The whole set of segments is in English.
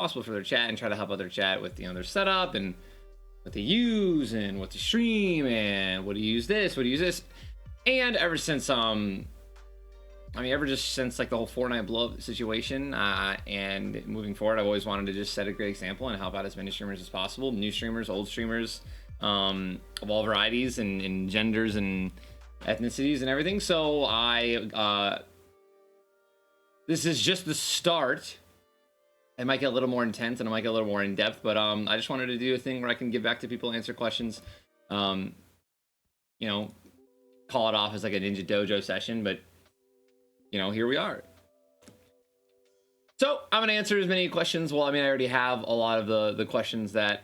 possible for their chat and try to help out their chat with, you know, their setup and what they use and what to stream and what to use this, what to use this. And ever since ever just since like the whole Fortnite blow up situation, and moving forward, I've always wanted to just set a great example and help out as many streamers as possible, new streamers, old streamers, of all varieties and genders and ethnicities and everything. So this is just the start. It might get a little more intense and it might get a little more in depth, but I just wanted to do a thing where I can give back to people, answer questions, you know, call it off as like a Ninja Dojo session, but you know, here we are. So I'm gonna answer as many questions. Well, I mean, I already have a lot of the questions that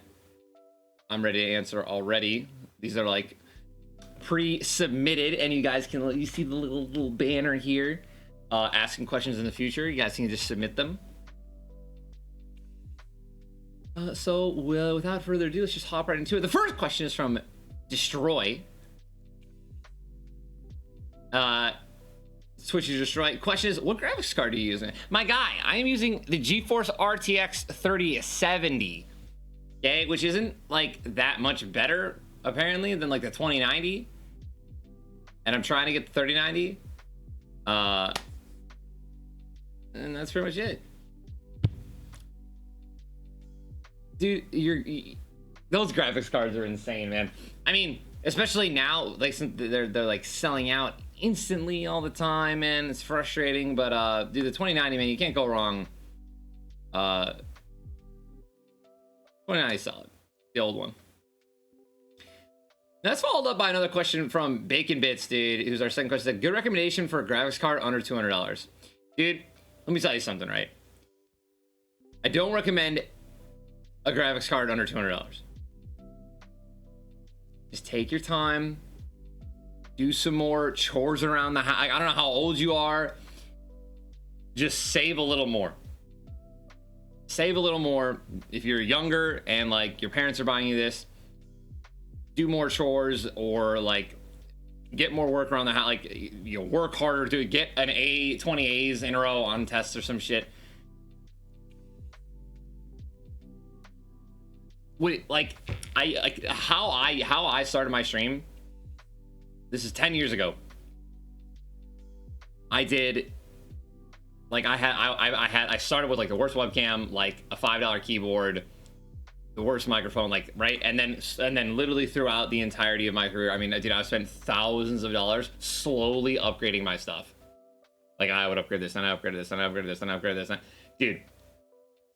I'm ready to answer already. These are like pre-submitted, and you guys can, you see the little banner here, asking questions in the future. You guys can just submit them. So without further ado, let's just hop right into it. The first question is from Destroy. Switch to Destroy. Question is, what graphics card are you using? My guy, I am using the GeForce RTX 3070. Okay, which isn't like that much better apparently than like the 2090. And I'm trying to get the 3090. And that's pretty much it. Dude, those graphics cards are insane, man. I mean, especially now, like, since they're like selling out instantly all the time, man. It's frustrating, but dude, the 2090, man, you can't go wrong. 2090 solid, the old one. That's followed up by another question from Bacon Bits, dude, who's our second question. Said, good recommendation for a graphics card under $200. Dude, let me tell you something, right? I don't recommend a graphics card under $200. Just take your time, do some more chores around the house. I don't know how old you are. Just save a little more. Save a little more. If you're younger and like your parents are buying you this, do more chores or like get more work around the house. Like, you know, work harder to get an A, 20 A's in a row on tests or some shit. Wait, like how I started my stream. This is 10 years ago. I did like I started with like the worst webcam, like a $5 keyboard, the worst microphone, like, right? And then literally throughout the entirety of my career, I mean, dude, I've spent thousands of dollars slowly upgrading my stuff. Like, I would upgrade this, and I upgrade this, and I upgrade this, and I upgrade this, and dude,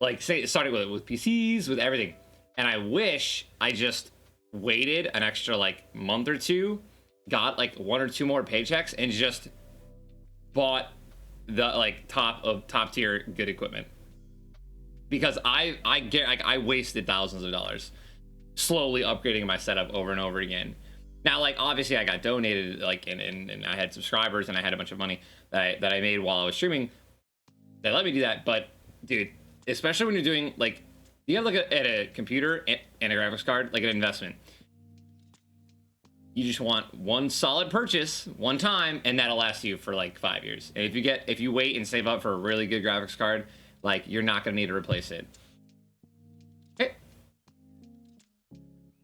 like, say, starting with PCs, with everything. And I wish I just waited an extra like month or two, got like 1 or 2 more paychecks, and just bought the like top tier good equipment. Because I get, like, I wasted thousands of dollars slowly upgrading my setup over and over again. Now, like, obviously I got donated, like, and I had subscribers and I had a bunch of money that I made while I was streaming. They let me do that, but dude, especially when you're doing like, you have like at a computer and a graphics card, like an investment. You just want one solid purchase one time, and that'll last you for like 5 years. And if you wait and save up for a really good graphics card, like, you're not gonna need to replace it. Okay.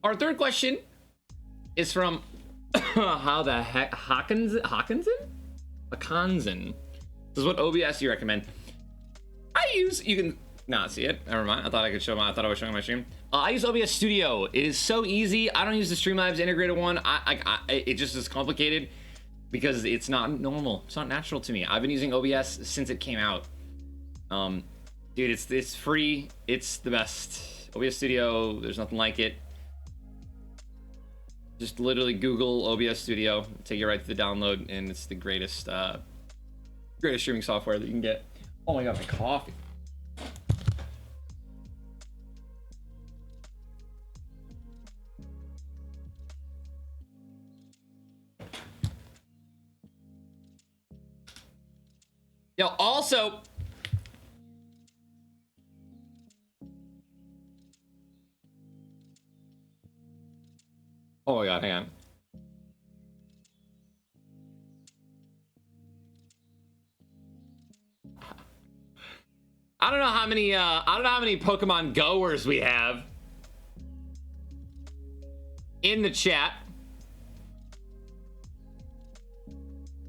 Our third question is from how the heck Hawkinson? This is what OBS you recommend. You can not see it. Never mind. I thought I could show I thought I was showing my stream. I use OBS Studio. It is so easy. I don't use the Streamlabs integrated one. It just is complicated because it's not normal. It's not natural to me. I've been using OBS since it came out. Dude, it's free. It's the best. OBS Studio. There's nothing like it. Just literally Google OBS Studio. Take you right to the download, and it's the greatest streaming software that you can get. Oh my god, my coffee. Yo, also, oh my god, hang on. I don't know how how many I don't know how many Pokemon goers we have in the chat.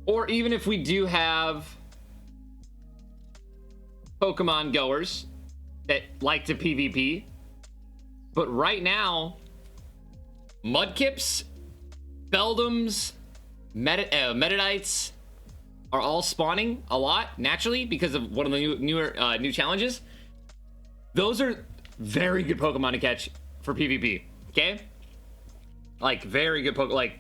Or even if we do have Pokemon goers that like to PvP. But right now, Mudkips, Beldums, Metadites are all spawning a lot naturally because of one of the new challenges. Those are very good Pokemon to catch for PvP. Okay, like very good like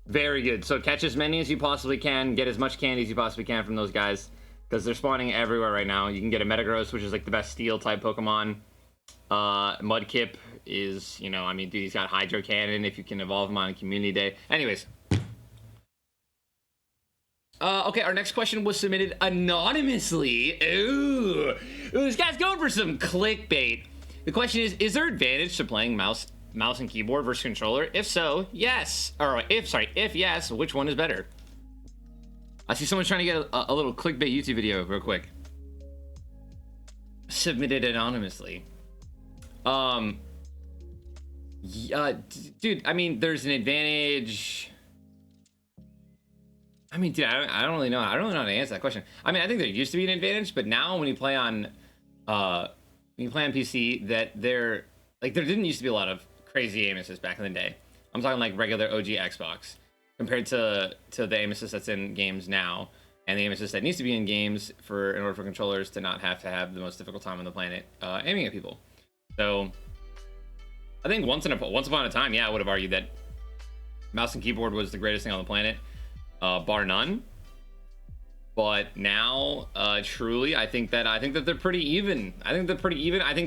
very good. So catch as many as you possibly can, get as much candy as you possibly can from those guys because they're spawning everywhere right now. You can get a Metagross, which is like the best steel type Pokemon. Mudkip is, you know, I mean, dude, he's got Hydro Cannon if you can evolve him on Community Day. Anyways. Okay, our next question was submitted anonymously. Ooh, this guy's going for some clickbait. The question is there advantage to playing mouse and keyboard versus controller? If so, yes. Or if yes, which one is better? I see someone's trying to get a little clickbait YouTube video real quick. Submitted anonymously. Dude, I mean, there's an advantage. I mean, dude, I don't really know. I don't really know how to answer that question. I mean, I think there used to be an advantage, but now when you play on PC, that there didn't used to be a lot of crazy aim assist back in the day. I'm talking like regular OG Xbox compared to the aim assist that's in games now, and the aim assist that needs to be in games in order for controllers to not have to have the most difficult time on the planet aiming at people. So I think once upon a time, yeah, I would have argued that mouse and keyboard was the greatest thing on the planet, bar none. But now, truly, I think that they're pretty even. I think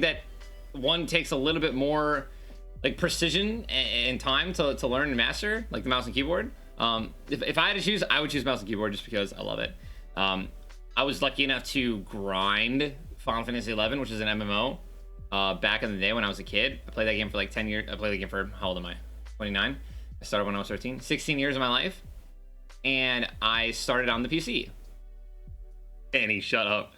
that one takes a little bit more like precision and time to learn and master, like the mouse and keyboard. If I had to choose, I would choose mouse and keyboard just because I love it. I was lucky enough to grind Final Fantasy 11, which is an MMO. Back in the day when I was a kid. I played that game for like 10 years. I played the game for, how old am I? 29. I started when I was 13. 16 years of my life. And I started on the PC. Danny, shut up.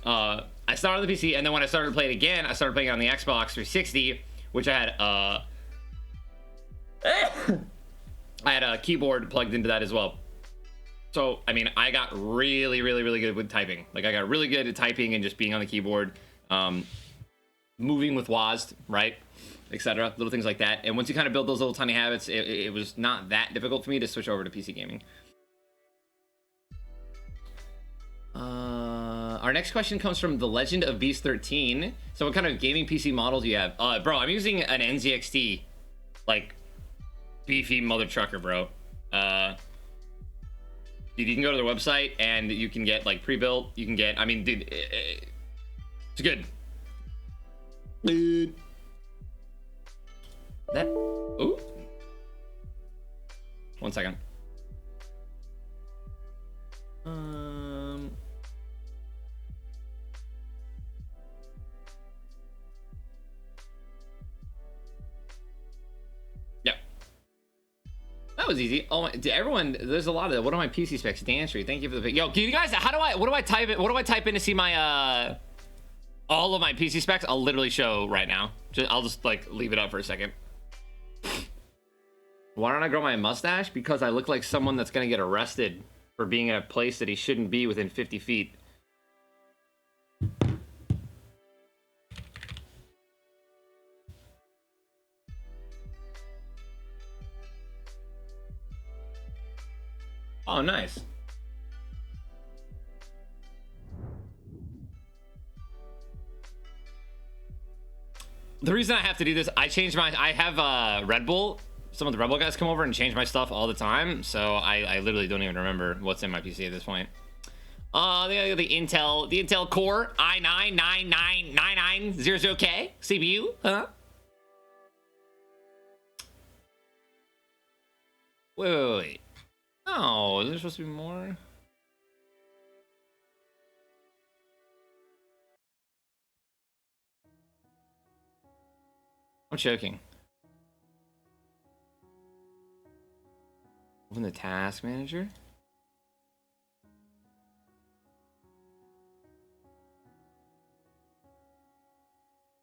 I started on the PC, and then when I started to play it again, I started playing it on the Xbox 360, which I had I had a keyboard plugged into that as well. So, I mean, I got really, really, really good with typing. Like, I got really good at typing and just being on the keyboard. Moving with WASD, right, etc., little things like that. And once you kind of build those little tiny habits, it was not that difficult for me to switch over to PC gaming. Our next question comes from The Legend of Beast 13. So what kind of gaming PC model do you have? Bro, I'm using an NZXT, like beefy mother trucker, bro. Dude, you can go to their website and you can get like pre-built. You can get, I mean, dude, it's good. Dude. That. Ooh. 1 second. Yeah. That was easy. Oh my, everyone, there's a lot of, what are my PC specs? Danstry, thank you for the pick. Yo, can you guys, what do I type in to see my, all of my PC specs? I'll literally show right now. I'll just like leave it up for a second. Why don't I grow my mustache? Because I look like someone that's gonna get arrested for being in a place that he shouldn't be within 50 feet. Oh, nice. The reason I have to do this, I have Red Bull. Some of the Red Bull guys come over and change my stuff all the time, so I literally don't even remember what's in my PC at this point. The Intel Core i9-999900K CPU, huh? Wait. Oh, is there supposed to be more? I'm joking. Open the task manager.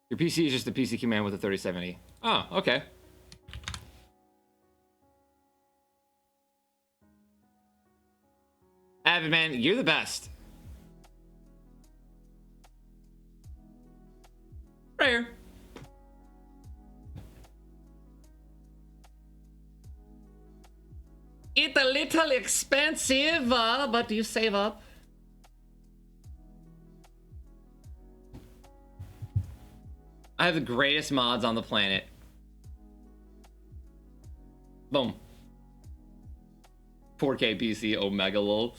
Your PC is just a PC command with a 3070. Oh, okay. Avid man, you're the best. Right here. It's a little expensive, but you save up. I have the greatest mods on the planet. Boom. 4K PC Omega lol.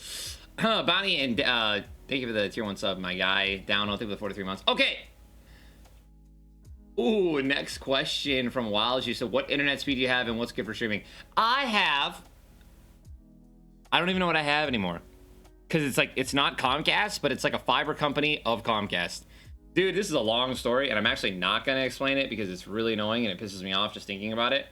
Bonnie and thank you for the tier 1 sub, my guy. Down, I'll take the 43 months. Okay. Ooh, next question from Wild. She said, what internet speed do you have and what's good for streaming? I don't even know what I have anymore. Because it's like, it's not Comcast, but it's like a fiber company of Comcast. Dude, this is a long story, and I'm actually not going to explain it because it's really annoying and it pisses me off just thinking about it.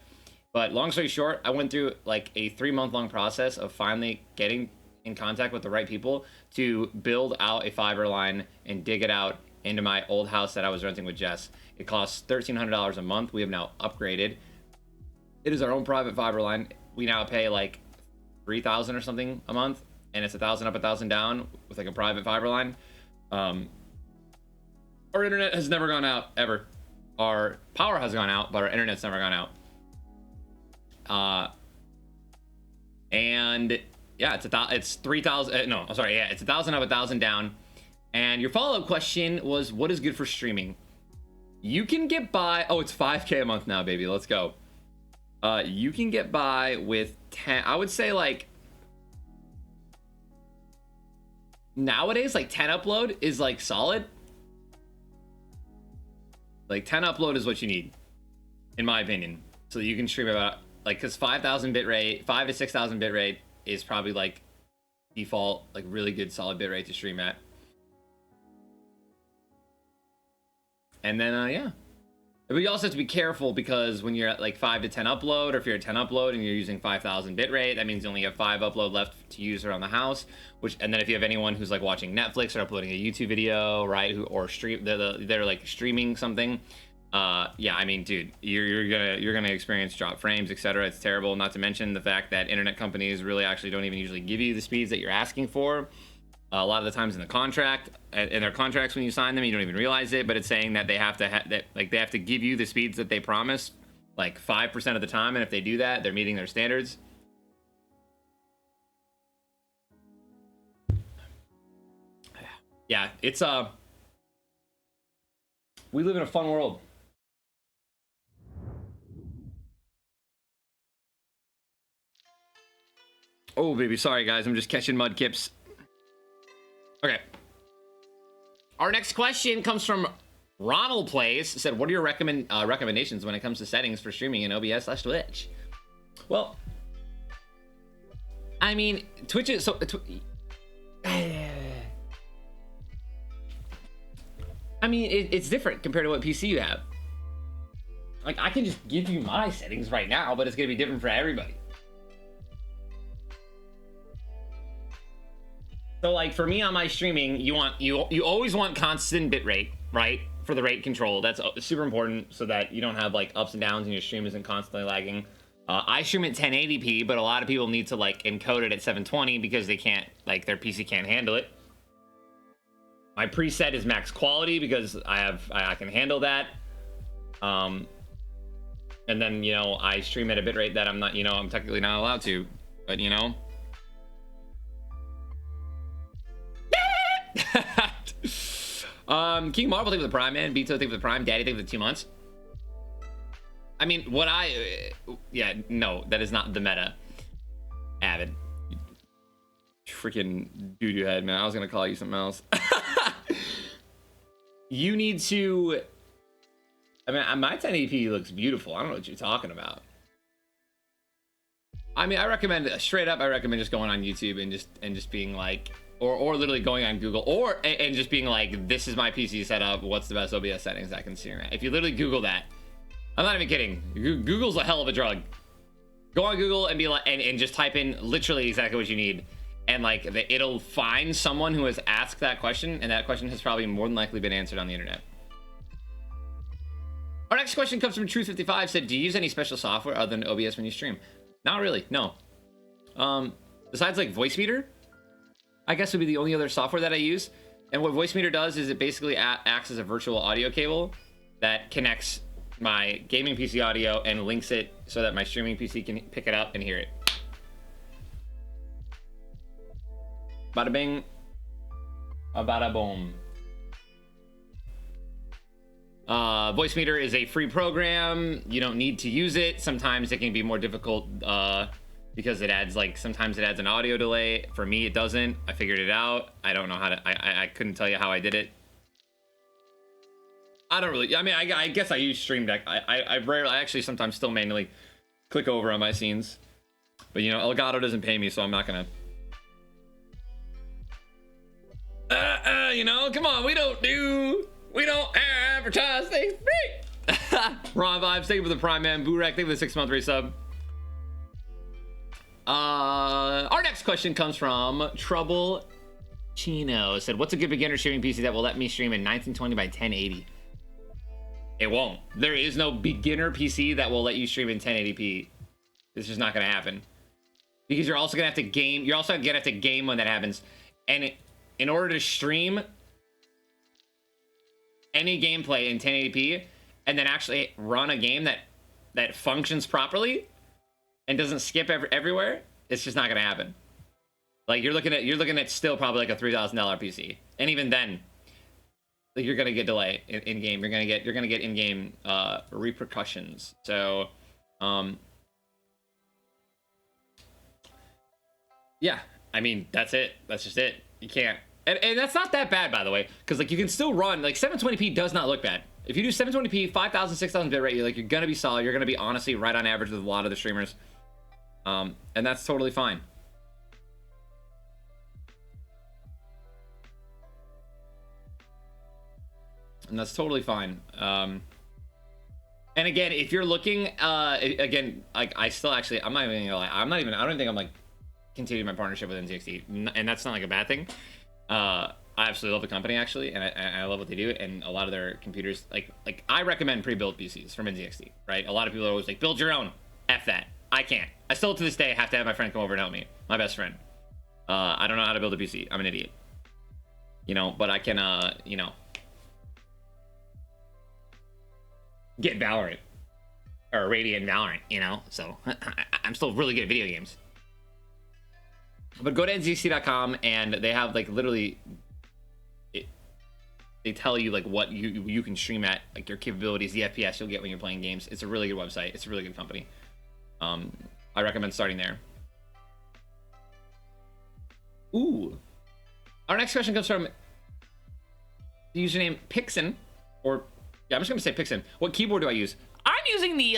But long story short, I went through like a 3-month-long process of finally getting in contact with the right people to build out a fiber line and dig it out into my old house that I was renting with Jess. It costs $1,300 a month. We have now upgraded. It is our own private fiber line. We now pay like $3,000 or something a month, and it's $1,000 up, $1,000 down with like a private fiber line. Our internet has never gone out ever. Our power has gone out, but our internet's never gone out. And yeah, it's 3,000. No, I'm sorry. Yeah, it's 1,000 up, 1,000 down. And your follow-up question was, what is good for streaming? You can get by. Oh, it's 5K a month now, baby. Let's go. You can get by with 10. I would say like nowadays, like 10 upload is like solid. Like 10 upload is what you need, in my opinion. So you can stream about like, because 5,000 bit rate, 5 to 6,000 bit rate is probably like default, like really good solid bit rate to stream at. And then yeah, but you also have to be careful because when you're at like 5 to 10 upload, or if you're at 10 upload and you're using 5,000 bit rate, that means you only have 5 upload left to use around the house. And then if you have anyone who's like watching Netflix or uploading a YouTube video, right, or stream, they're like streaming something. Yeah, I mean, dude, you're gonna experience drop frames, etc. It's terrible. Not to mention the fact that internet companies really actually don't even usually give you the speeds that you're asking for. A lot of the times in the contract, in their contracts when you sign them, you don't even realize it, but it's saying that they have to they have to give you the speeds that they promise, like 5% of the time, and if they do that, they're meeting their standards. Yeah, it's we live in a fun world. Oh, baby, sorry guys, I'm just catching mud kips. Okay. Our next question comes from Ronald Plays. Said, what are your recommendations when it comes to settings for streaming in OBS/Twitch? Well, I mean, Twitch is so. I mean, it's different compared to what PC you have. Like, I can just give you my settings right now, but it's gonna be different for everybody. So like for me on my streaming, you always want constant bitrate, right? For the rate control, that's super important so that you don't have like ups and downs and your stream isn't constantly lagging. I stream at 1080p, but a lot of people need to like encode it at 720 because they can't, like their PC can't handle it. My preset is max quality because I can handle that. And then, you know, I stream at a bitrate that I'm not, you know, I'm technically not allowed to, but you know. King Marvel, thank you for the Prime, man. Beto, thank you for the Prime. Daddy, thank you for the 2 months. I mean, what yeah, no, that is not the meta. Avid. Freaking doo-doo head, man. I was gonna call you something else. You need to, I mean, my 1080p looks beautiful. I don't know what you're talking about. I mean, I recommend, straight up, I recommend just going on YouTube and just being like, or literally going on Google, and just being like, this is my PC setup, what's the best OBS settings I can stream at? If you literally Google that, I'm not even kidding, Google's a hell of a drug. Go on Google and be like, and just type in literally exactly what you need, and like it'll find someone who has asked that question, and that question has probably more than likely been answered on the internet. next question comes from Truth55. Said, do you use any special software other than OBS when you stream? Not really, no. Besides like Voicemeeter, I guess would be the only other software that I use. And what Voicemeeter does is it basically acts as a virtual audio cable that connects my gaming PC audio and links it so that my streaming PC can pick it up and hear it. Bada bing, bada boom. Voicemeeter is a free program. You don't need to use it. Sometimes it can be more difficult because it adds sometimes it adds an audio delay. For me, it doesn't. I figured it out. I don't know how to. I couldn't tell you how I did it. I don't really. I mean, I guess I use Stream Deck. I rarely. I actually sometimes still manually click over on my scenes, but you know, Elgato doesn't pay me, so I'm not gonna. You know, come on, we don't advertise things free. Ron Vibes, thank you for the Prime Man. Burek, thank you for the 6-month resub. Our next question comes from Trouble Chino. It said, what's a good beginner streaming PC that will let me stream in 1920 by 1080? It won't. There is no beginner PC that will let you stream in 1080p. It's just not going to happen. Because you're also going to have to game. You're also going to have to game when that happens. And in order to stream any gameplay in 1080p and then actually run a game that functions properly and doesn't skip everywhere, it's just not going to happen. Like you're looking at still probably like a $3,000 PC. And even then, like you're going to get delay in game. You're going to get in-game repercussions. So yeah, I mean, that's it. That's just it. You can't. And that's not that bad, by the way, because like you can still run like 720p does not look bad. If you do 720p, 5,000, 6,000 bit rate, you're gonna be solid. You're gonna be honestly right on average with a lot of the streamers, and that's totally fine. And that's totally fine. And again, if you're looking, again, like I still actually, I'm not even gonna lie, I don't think I'm like continuing my partnership with NZXT, and that's not like a bad thing. I absolutely love the company actually, and I love what they do, and a lot of their computers, like I recommend pre-built PCs from NZXT, right? A lot of people are always like, build your own. F that. I can't. I still to this day have to have my friend come over and help me, my best friend. I don't know how to build a PC. I'm an idiot, you know, but I can, you know, get Valorant or Radiant Valorant, you know, so I'm still really good at video games. But go to nzc.com and they have like literally they tell you like what you can stream at, like your capabilities, the FPS you'll get when you're playing games. It's a really good website. It's a really good company. I recommend starting there. Ooh. Our next question comes from the username Pixen, or yeah, I'm just gonna say Pixen. What keyboard do I use? I'm using the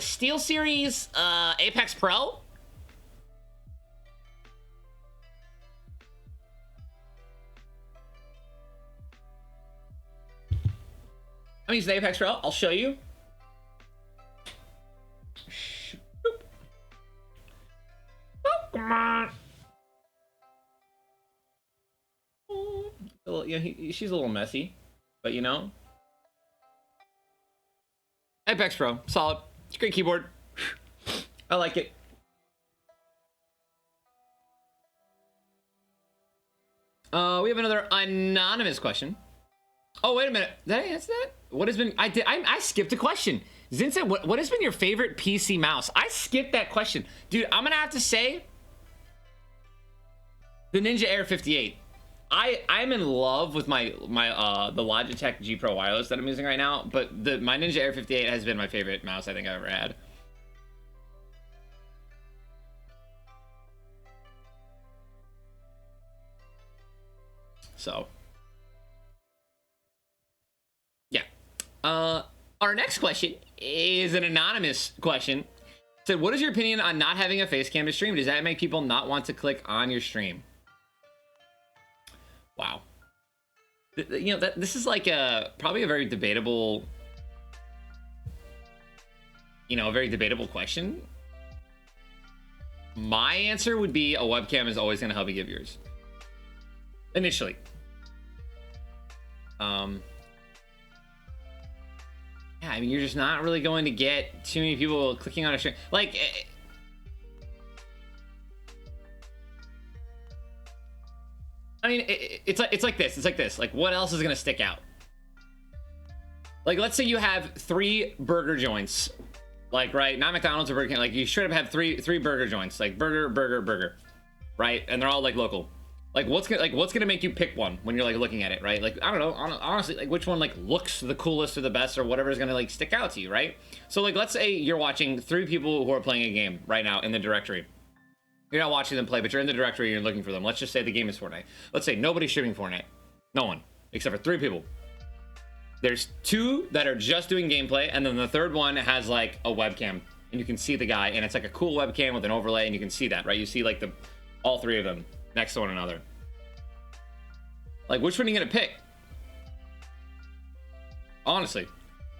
SteelSeries Apex Pro. I'm using the Apex Pro. I'll show you. Oh, come on. Oh, yeah, she's a little messy, but you know. Apex Pro, solid. It's a great keyboard. I like it. We have another anonymous question. Oh, wait a minute. Did I answer that? What has been... I skipped a question. Zin said, what has been your favorite PC mouse? I skipped that question. Dude, I'm going to have to say the Ninja Air 58. I'm in love with the Logitech G Pro Wireless that I'm using right now, but my Ninja Air 58 has been my favorite mouse I think I've ever had. So... our next question is an anonymous question. It said, what is your opinion on not having a face cam to stream? Does that make people not want to click on your stream? Wow. You know, this is like probably a very debatable, you know, a very debatable question. My answer would be a webcam is always going to help you get viewers. Initially. Yeah, I mean, you're just not really going to get too many people clicking on a stream. Like, I mean, it's like this. It's like this. Like, what else is gonna stick out? Like, let's say you have 3 burger joints, like, right? Not McDonald's or Burger King. Like, you straight up have three burger joints, like burger, right? And they're all like local. Like, what's gonna make you pick one when you're like looking at it, right? Like, I don't know, honestly, like, which one like looks the coolest or the best or whatever is gonna like stick out to you, right? So like, let's say you're watching 3 people who are playing a game right now in the directory. You're not watching them play, but you're in the directory and you're looking for them. Let's just say the game is Fortnite. Let's say nobody's streaming Fortnite. No one, except for 3 people. There's 2 that are just doing gameplay, and then the 3rd one has like a webcam, and you can see the guy, and it's like a cool webcam with an overlay, and you can see that, right? You see like all 3 of them next to one another. Like, which one are you gonna pick? Honestly.